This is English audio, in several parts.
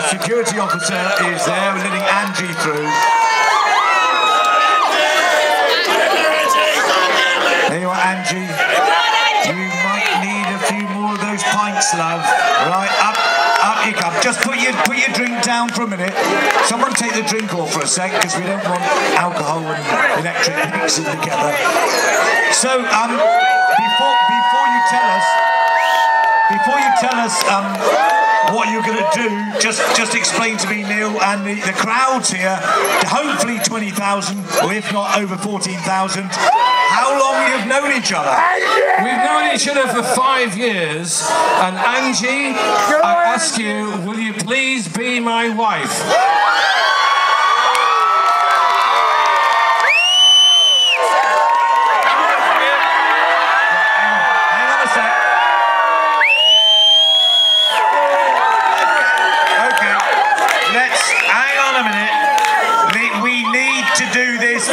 Security officer is there, we're letting Angie through. There you are, Angie. You might need a few more of those pints, love. Right, up you come. Just put your drink down for a minute. Someone take the drink off for a sec, because we don't want alcohol and electric mixing together. So, before you tell us what you're going to do, just explain to me, Neil, and the crowds here, hopefully 20,000, or if not over 14,000, how long you've known each other? We've known each other for 5 years, and Angie, I ask you, will you please be my wife?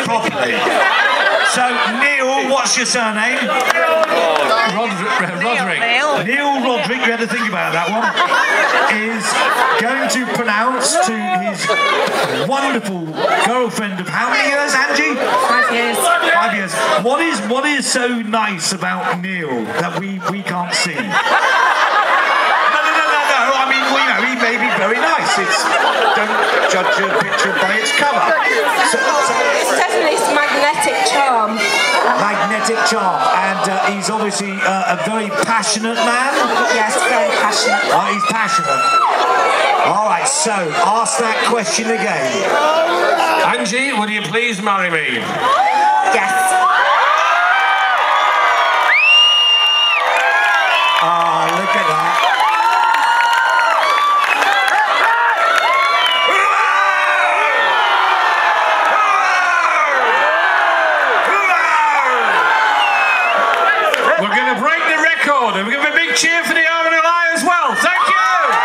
Properly. So, Neil, what's your surname? Roderick. Neil Roderick, we had to think about that one, is going to pronounce to his wonderful girlfriend of how many years, Angie? 5 years. 5 years. What is so nice about Neil that we can't see? I mean, well, you know, he may be very nice. Don't judge a picture by its cover. It's definitely his magnetic charm. Magnetic charm, and he's obviously a very passionate man. Yes, very passionate. He's passionate. All right, so ask that question again. Angie, will you please marry me? Yes. Look at that. We're going to break the record, and we're going to have a big cheer for the RNLI as well. Thank you!